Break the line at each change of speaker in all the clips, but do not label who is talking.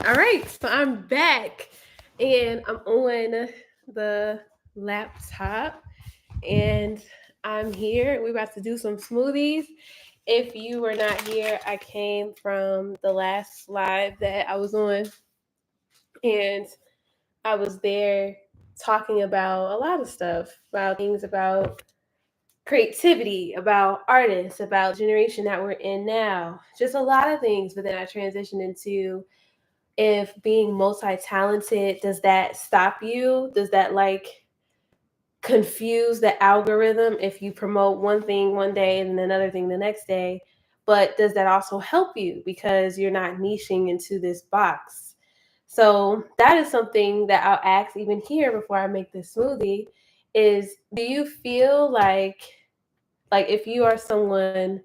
All right, so I'm back and I'm on the laptop and I'm here. We're about to do some smoothies. If you were not here, I came from the last live that I was on and I was there talking about a lot of stuff, about things about creativity, about artists, about generation that we're in now. Just a lot of things, but then I transitioned into if being multi-talented, does that stop you? Does that confuse the algorithm if you promote one thing one day and another thing the next day? But does that also help you because you're not niching into this box? So that is something that I'll ask even here before I make this smoothie is, do you feel like if you are someone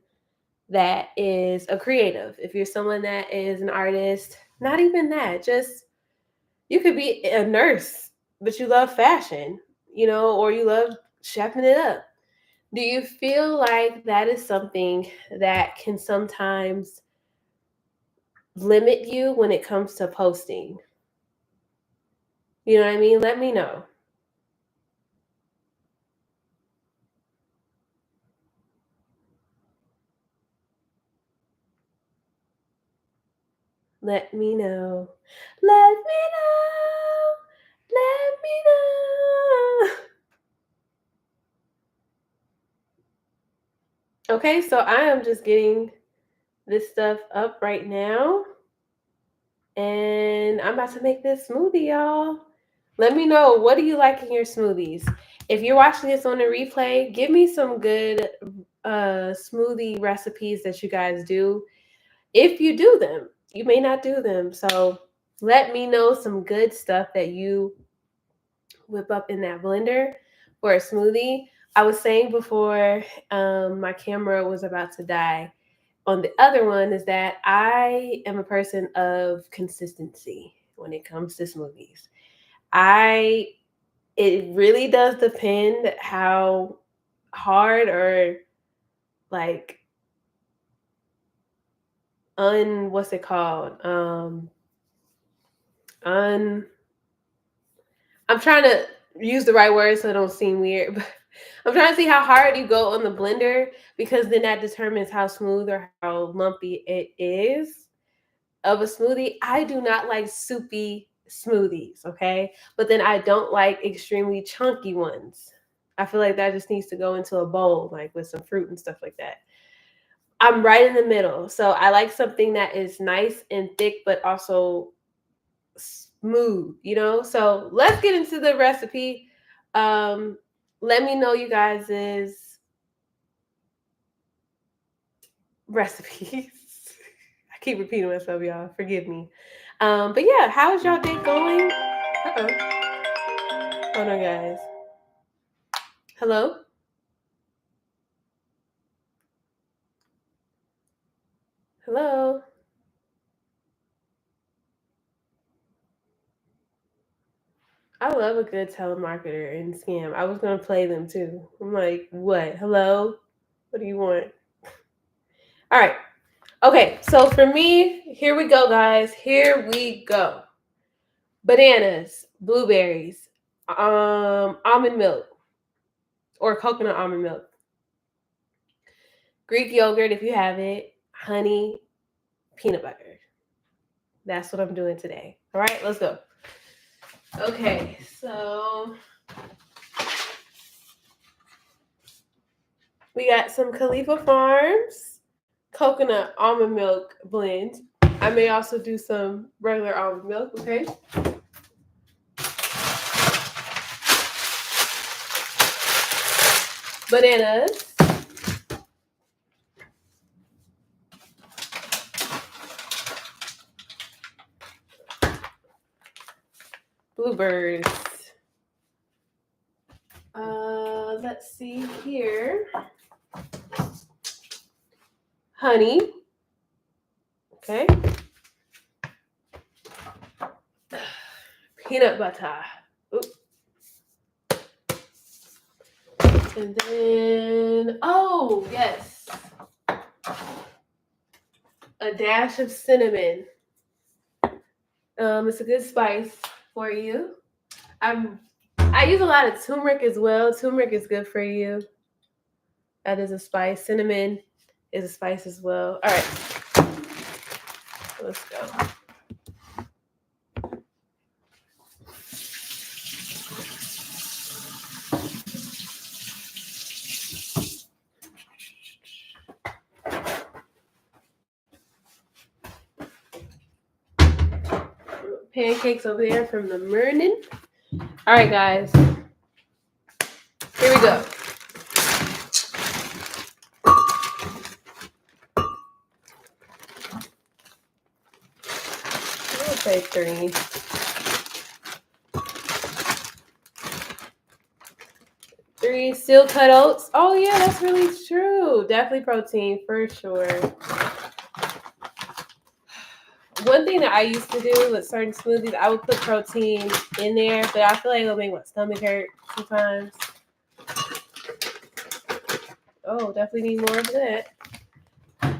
that is a creative, if you're someone that is an artist, not even that, just you could be a nurse, but you love fashion, or you love chefing it up. Do you feel like that is something that can sometimes limit you when it comes to posting? You know what I mean? Let me know. Let me know. Let me know. Let me know. Okay, so I am just getting this stuff up right now. And I'm about to make this smoothie, y'all. Let me know, what do you like in your smoothies? If you're watching this on a replay, give me some good smoothie recipes that you guys do. If you do them, you may not do them. So let me know some good stuff that you whip up in that blender for a smoothie. I was saying before my camera was about to die on the other one is that I am a person of consistency when it comes to smoothies. I It really does depend how hard or like what's it called? Un I'm trying to use the right words so it don't seem weird, but I'm trying to see how hard you go on the blender because then that determines how smooth or how lumpy it is of a smoothie. I do not like soupy smoothies, okay? But then I don't like extremely chunky ones. I feel like that just needs to go into a bowl, like with some fruit and stuff like that. I'm right in the middle. So I like something that is nice and thick, but also smooth. So let's get into the recipe. Um, Let me know you guys' recipes. I keep repeating myself, y'all. Forgive me. But yeah, how's y'all day going? Uh-oh. Hold on, guys. Hello? Hello? I love a good telemarketer and scam. I was going to play them too. I'm like, what? Hello? What do you want? All right. Okay, so for me, here we go, guys. Here we go. Bananas, blueberries, almond milk or coconut almond milk, Greek yogurt if you have it, honey, peanut butter. That's what I'm doing today. All right, let's go. Okay, so we got some Khalifa Farms coconut almond milk blend. I may also do some regular almond milk, okay? Bananas, blueberries. Let's see here. Honey. Okay. Peanut butter. Ooh. And then, oh, yes. A dash of cinnamon. It's a good spice for you. I use a lot of turmeric as well. Turmeric is good for you. That is a spice. Cinnamon is a spice as well. All right, let's go. Pancakes over there from the morning. All right, guys. Here we go. I'll say 3. 3 steel cut oats. Oh yeah, that's really true. Definitely protein for sure. One thing that I used to do with certain smoothies, I would put protein in there, but I feel like it'll make my stomach hurt sometimes. Oh, definitely need more of that.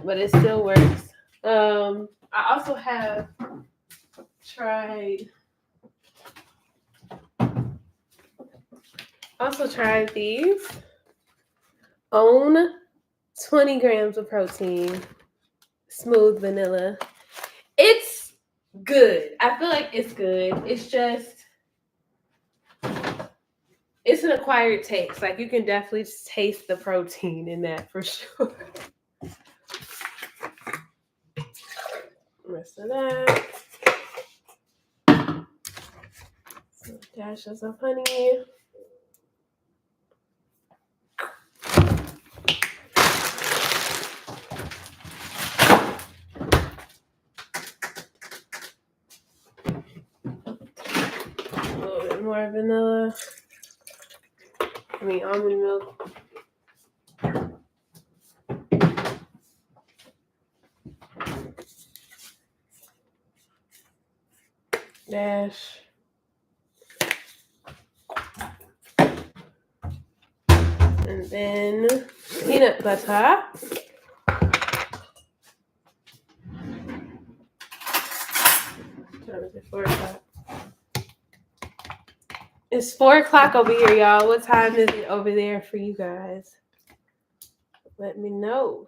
But it still works. I also have tried these. Own 20 grams of protein, smooth vanilla. It's good. I feel like it's good. It's just, it's an acquired taste. Like you can definitely taste the protein in that for sure. Rest of that. Some dashes of honey. A little bit more vanilla. Almond milk. Dash. And then peanut butter. It's 4 o'clock over here, y'all. What time is it over there for you guys? Let me know.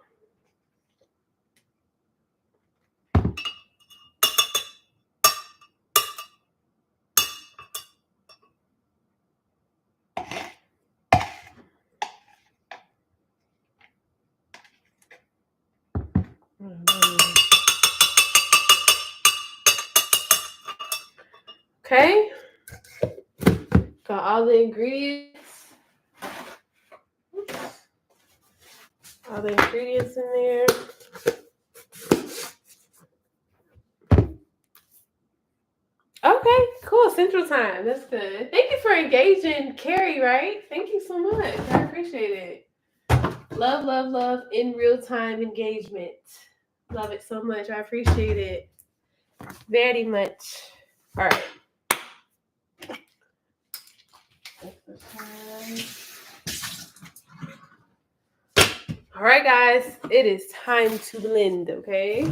Okay. Got all the ingredients. All the ingredients in there. Okay, cool. Central time. That's good. Thank you for engaging, Carrie, right? Thank you so much. I appreciate it. Love, love, love in real time engagement. Love it so much. I appreciate it very much. All right. All right, guys. It is time to blend, okay?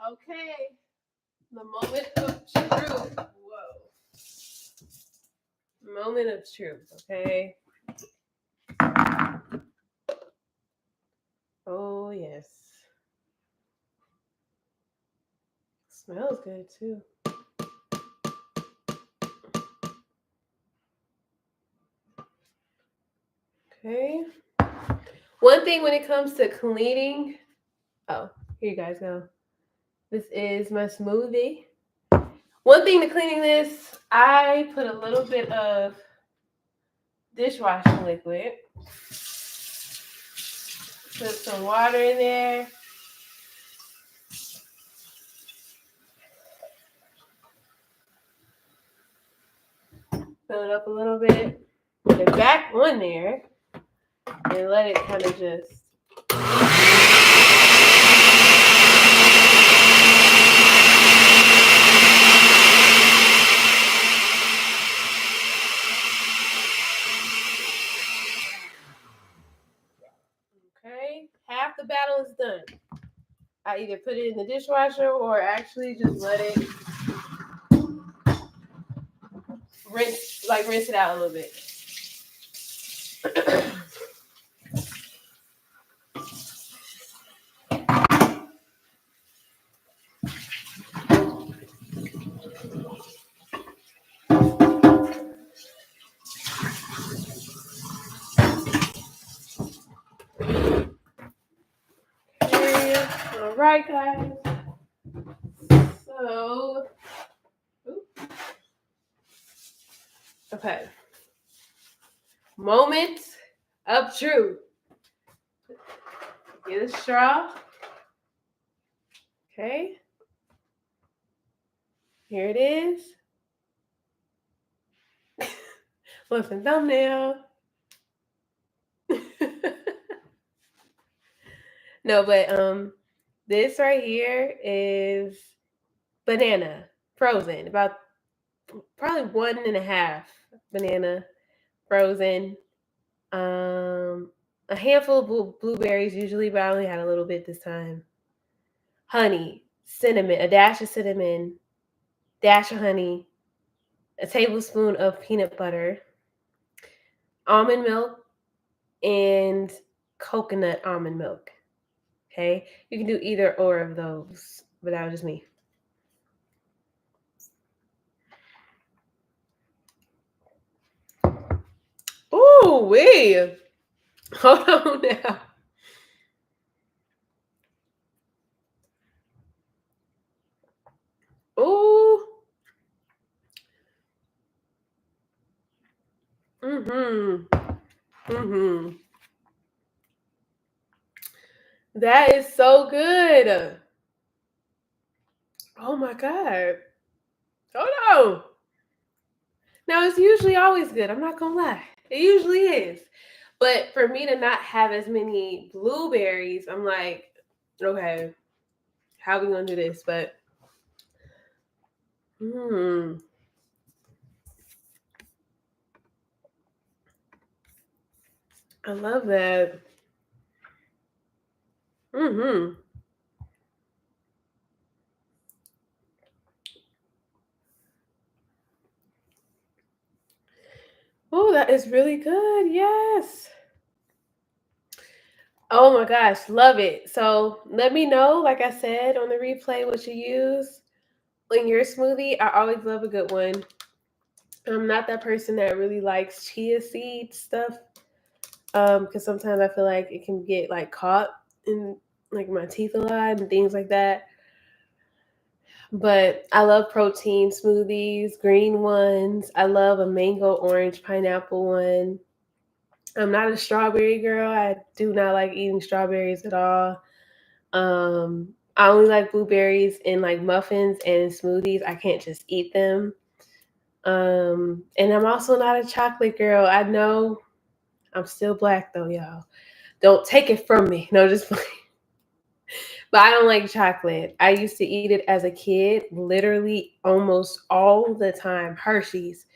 Okay, the moment of truth. Whoa. Moment of truth, okay? Oh, yes. Smells good, too. Okay. One thing when it comes to cleaning, oh, here you guys go. This is my smoothie. One thing to cleaning this, I put a little bit of dishwashing liquid. Put some water in there. Fill it up a little bit. Put it back on there. And let it kind of just... Okay, half the battle is done. I either put it in the dishwasher or actually just let it rinse it out a little bit. Okay. All right, guys. So, okay. Moment of truth. Get a straw. Okay. Here it is. Listen, thumbnail. No, but this right here is banana, frozen, about probably 1.5 banana, frozen. A handful of blueberries usually, but I only had a little bit this time. Honey, cinnamon, a dash of cinnamon, dash of honey, a tablespoon of peanut butter, almond milk, and coconut almond milk. Okay, you can do either or of those, but that was just me. Ooh, wee. Hold on now. Ooh. Mm-hmm. That is so good. Oh my God. Hold on. Now, it's usually always good. I'm not going to lie. It usually is. But for me to not have as many blueberries, I'm like, okay, how are we going to do this? But, I love that. Oh, that is really good. Yes. Oh my gosh, love it. So let me know, like I said on the replay, what you use in your smoothie. I always love a good one. I'm not that person that really likes chia seed stuff. Because sometimes I feel like it can get like caught in like my teeth a lot and things like that. But I love protein smoothies, green ones. I love a mango, orange, pineapple one. I'm not a strawberry girl. I do not like eating strawberries at all. I only like blueberries in like muffins and smoothies. I can't just eat them. And I'm also not a chocolate girl. I know I'm still black though, y'all. Don't take it from me. No, just but I don't like chocolate. I used to eat it as a kid, literally almost all the time. Hershey's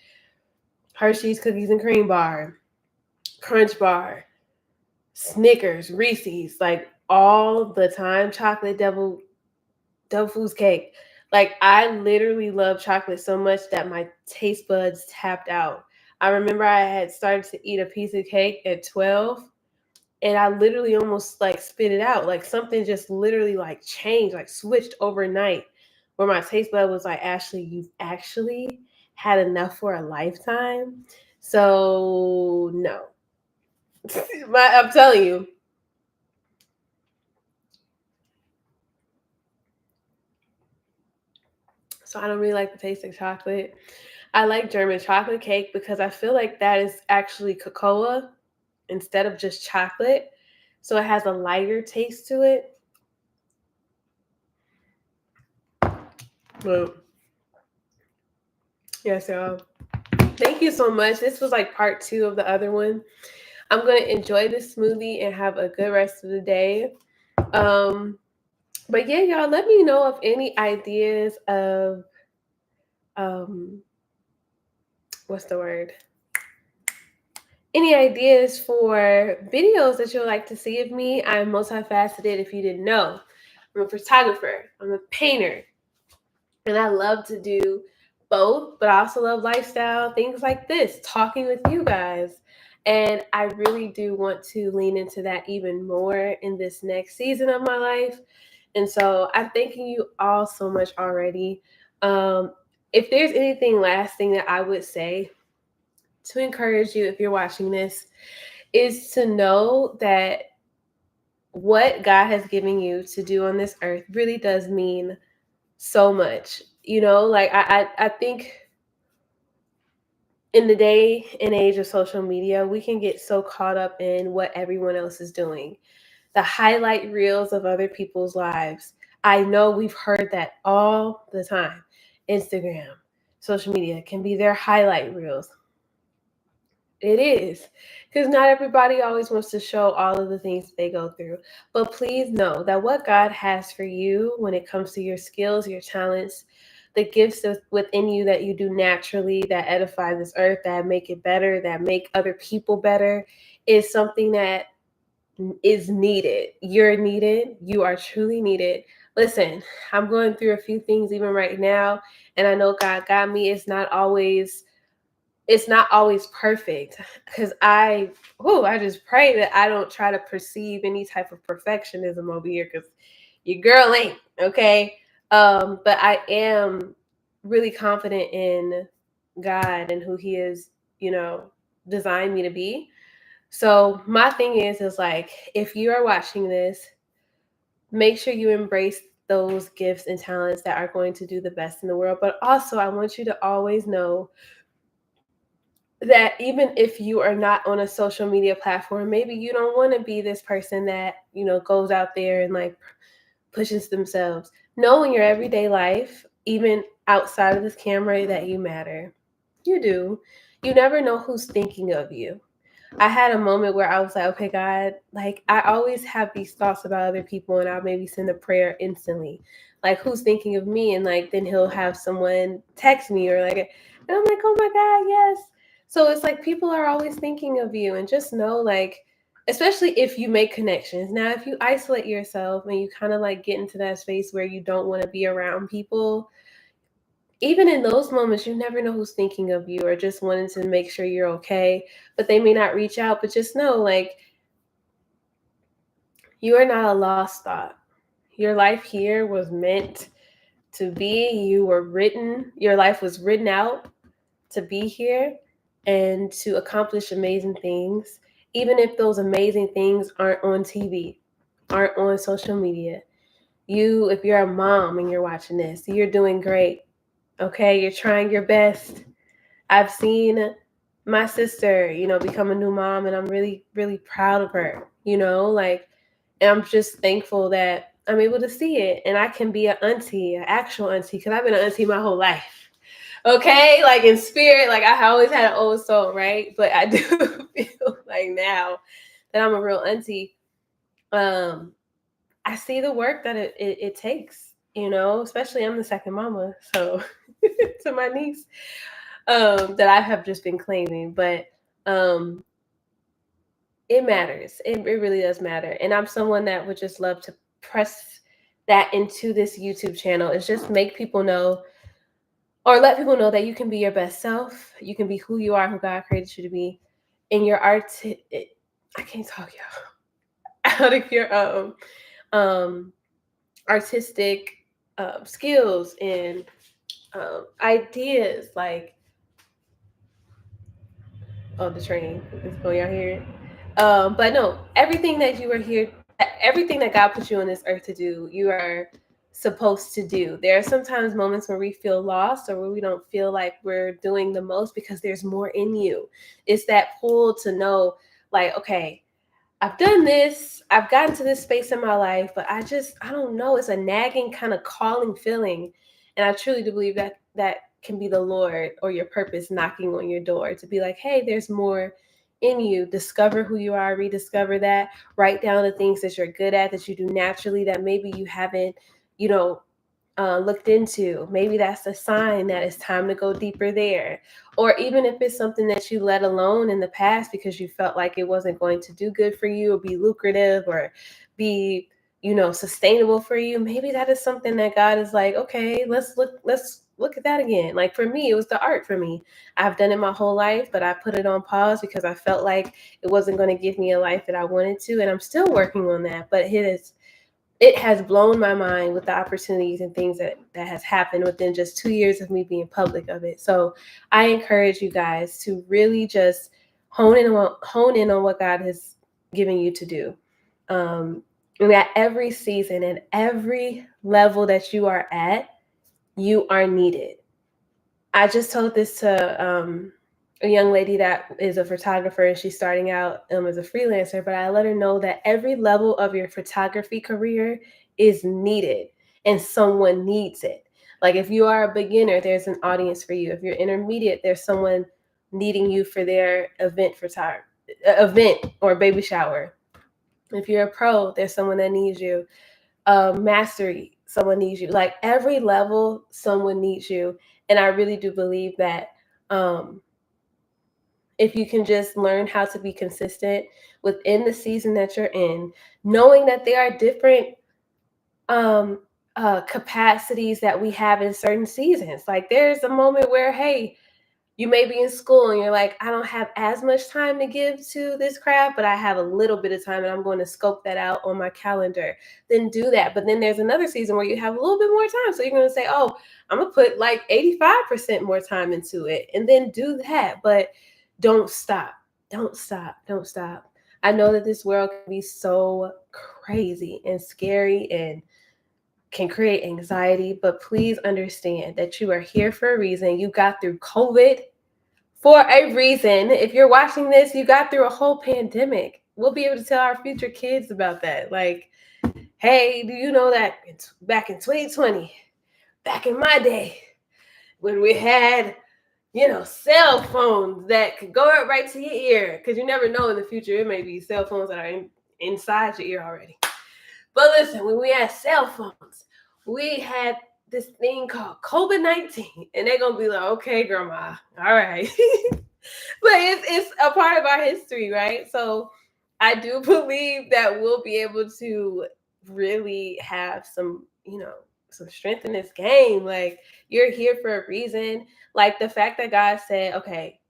cookies and cream bar, Crunch bar, Snickers, Reese's, like all the time. Chocolate devil foods cake. Like I literally love chocolate so much that my taste buds tapped out. I remember I had started to eat a piece of cake at 12 and I literally almost like spit it out. Like something just literally like changed, like switched overnight where my taste bud was like, Ashley, you've actually had enough for a lifetime. So no. I'm telling you. So I don't really like the taste of chocolate. I like German chocolate cake because I feel like that is actually cocoa instead of just chocolate. So it has a lighter taste to it. Well, yes, y'all. Thank you so much. This was like part 2 of the other one. I'm going to enjoy this smoothie and have a good rest of the day. Um, but yeah, y'all, let me know of any ideas of um, what's the word? Any ideas for videos that you'd like to see of me? I'm multifaceted if you didn't know. I'm a photographer, I'm a painter, and I love to do both, but I also love lifestyle, things like this, talking with you guys. And I really do want to lean into that even more in this next season of my life. And so I'm thanking you all so much already. If there's anything lasting that I would say to encourage you, if you're watching this, is to know that what God has given you to do on this earth really does mean so much. You know, like I think in the day and age of social media, we can get so caught up in what everyone else is doing, the highlight reels of other people's lives. I know we've heard that all the time. Instagram, social media can be their highlight reels. It is. Because not everybody always wants to show all of the things they go through. But please know that what God has for you when it comes to your skills, your talents, the gifts within you that you do naturally, that edify this earth, that make it better, that make other people better, is something that is needed. You're needed. You are truly needed. Listen, I'm going through a few things even right now, and I know God got me. It's not always perfect because I just pray that I don't try to perceive any type of perfectionism over here because your girl ain't okay. But I am really confident in God and who He is, you know, designed me to be. So my thing is like, if you are watching this, make sure you embrace those gifts and talents that are going to do the best in the world. But also, I want you to always know that even if you are not on a social media platform, maybe you don't want to be this person that, goes out there and like pushes themselves. Know in your everyday life, even outside of this camera, that you matter. You do. You never know who's thinking of you. I had a moment where I was like, okay, God, like I always have these thoughts about other people and I'll maybe send a prayer instantly. Like, who's thinking of me? And like, then he'll have someone text me or like, and I'm like, oh my God, yes. So it's like people are always thinking of you, and just know, like, especially if you make connections. Now, if you isolate yourself and you kind of like get into that space where you don't want to be around people, even in those moments, you never know who's thinking of you or just wanting to make sure you're okay, but they may not reach out. But just know, like, you are not a lost thought. Your life here was meant to be. Your life was written out to be here and to accomplish amazing things, even if those amazing things aren't on TV, aren't on social media. If you're a mom and you're watching this, you're doing great. Okay, you're trying your best. I've seen my sister, become a new mom, and I'm really, really proud of her, like, and I'm just thankful that I'm able to see it and I can be an auntie, an actual auntie, because I've been an auntie my whole life. Okay, like in spirit, like I always had an old soul, right? But I do feel like now that I'm a real auntie, I see the work that it takes, especially I'm the second mama, so to my niece, that I have just been claiming. But it matters. It really does matter. And I'm someone that would just love to press that into this YouTube channel, is just make people know, or let people know, that you can be your best self. You can be who you are, who God created you to be. In your art, I can't talk, y'all. Out of your artistic skills and ideas, like, oh, the train is going out here. But no, everything that God put you on this earth to do, you are supposed to do. There are sometimes moments where we feel lost or where we don't feel like we're doing the most because there's more in you. It's that pull to know, like, okay, I've done this, I've gotten to this space in my life, but I don't know. It's a nagging kind of calling feeling. And I truly do believe that that can be the Lord or your purpose knocking on your door to be like, hey, there's more in you. Discover who you are, rediscover that, write down the things that you're good at, that you do naturally, that maybe you haven't, you know, looked into. Maybe that's a sign that it's time to go deeper there. Or even if it's something that you let alone in the past because you felt like it wasn't going to do good for you or be lucrative or be, sustainable for you, maybe that is something that God is like, okay, let's look at that again. Like for me, it was the art for me. I've done it my whole life, but I put it on pause because I felt like it wasn't going to give me a life that I wanted to, and I'm still working on that. But it has blown my mind with the opportunities and things that has happened within just 2 years of me being public of it. So I encourage you guys to really just hone in on what God has given you to do. And at every season and every level that you are at, you are needed. I just told this to a young lady that is a photographer and she's starting out as a freelancer, but I let her know that every level of your photography career is needed and someone needs it. Like if you are a beginner, there's an audience for you. If you're intermediate, there's someone needing you for their event or baby shower. If you're a pro, there's someone that needs you. Mastery, someone needs you. Like every level, someone needs you. And I really do believe that um, if you can just learn how to be consistent within the season that you're in, knowing that there are different um, capacities that we have in certain seasons. Like there's a moment where, hey, you may be in school and you're like, I don't have as much time to give to this craft, but I have a little bit of time and I'm going to scope that out on my calendar. Then do that. But then there's another season where you have a little bit more time. So you're going to say, oh, I'm going to put like 85% more time into it and then do that. But don't stop. Don't stop. Don't stop. I know that this world can be so crazy and scary and can create anxiety, but please understand that you are here for a reason. You got through COVID for a reason. If you're watching this, you got through a whole pandemic. We'll be able to tell our future kids about that. Like, hey, do you know that back in 2020, back in my day, when we had, cell phones that could go right to your ear, because you never know in the future, it may be cell phones that are inside your ear already. But listen, when we had cell phones, we had this thing called COVID-19, and they're gonna be like, okay, grandma, all right. But it's a part of our history, right? So I do believe that we'll be able to really have some strength in this game. Like you're here for a reason. Like the fact that God said, okay,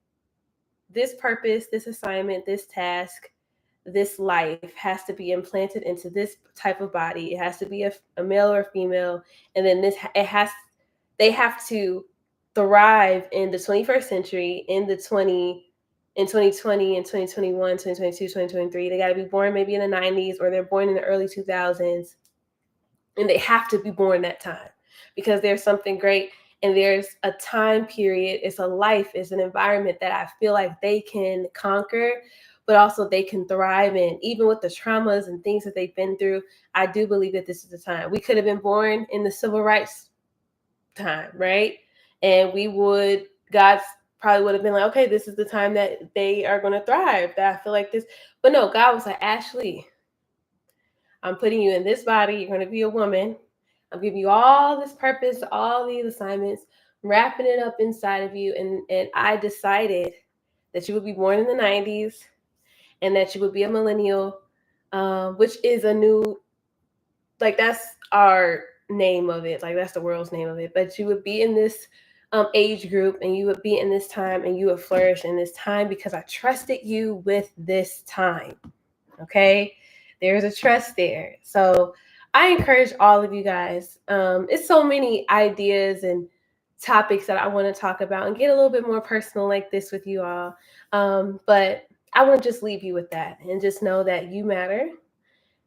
this purpose, this assignment, this task, this life has to be implanted into this type of body. It has to be a male or a female, and then they have to thrive in the 21st century, in 2020 and 2021, 2022, 2023. They got to be born maybe in the 90s or they're born in the early 2000s, and they have to be born that time because there's something great and there's a time period, it's a life, it's an environment that I feel like they can conquer, but also they can thrive in. Even with the traumas and things that they've been through, I do believe that this is the time. We could have been born in the civil rights time, right? And God's probably would have been like, okay, this is the time that they are going to thrive, that I feel like this. But no, God was like, Ashley, I'm putting you in this body. You're going to be a woman. I'm giving you all this purpose, all these assignments, wrapping it up inside of you. And I decided that you would be born in the 90s and that you would be a millennial, which is a new, like that's our name of it. Like that's the world's name of it. But you would be in this age group and you would be in this time and you would flourish in this time because I trusted you with this time. Okay. There's a trust there. So I encourage all of you guys. It's so many ideas and topics that I want to talk about and get a little bit more personal like this with you all. But I want to just leave you with that and just know that you matter.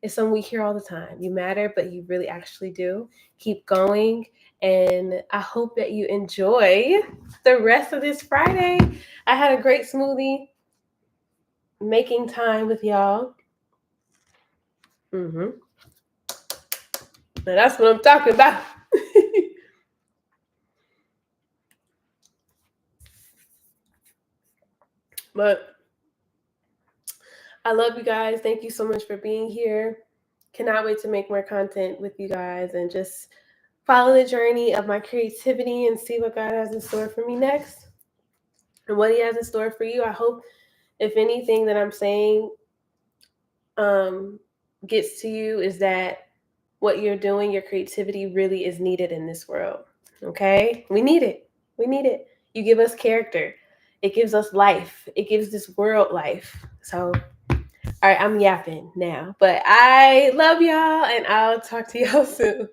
It's something we hear all the time. You matter, but you really actually do. Keep going. And I hope that you enjoy the rest of this Friday. I had a great smoothie making time with y'all. Now that's what I'm talking about. But I love you guys. Thank you so much for being here. Cannot wait to make more content with you guys and just follow the journey of my creativity and see what God has in store for me next and what He has in store for you. I hope, if anything that I'm saying gets to you, is that what you're doing, your creativity really is needed in this world. Okay? We need it. We need it. You give us character. It gives us life. It gives this world life. So, all right, I'm yapping now. But I love y'all, and I'll talk to y'all soon.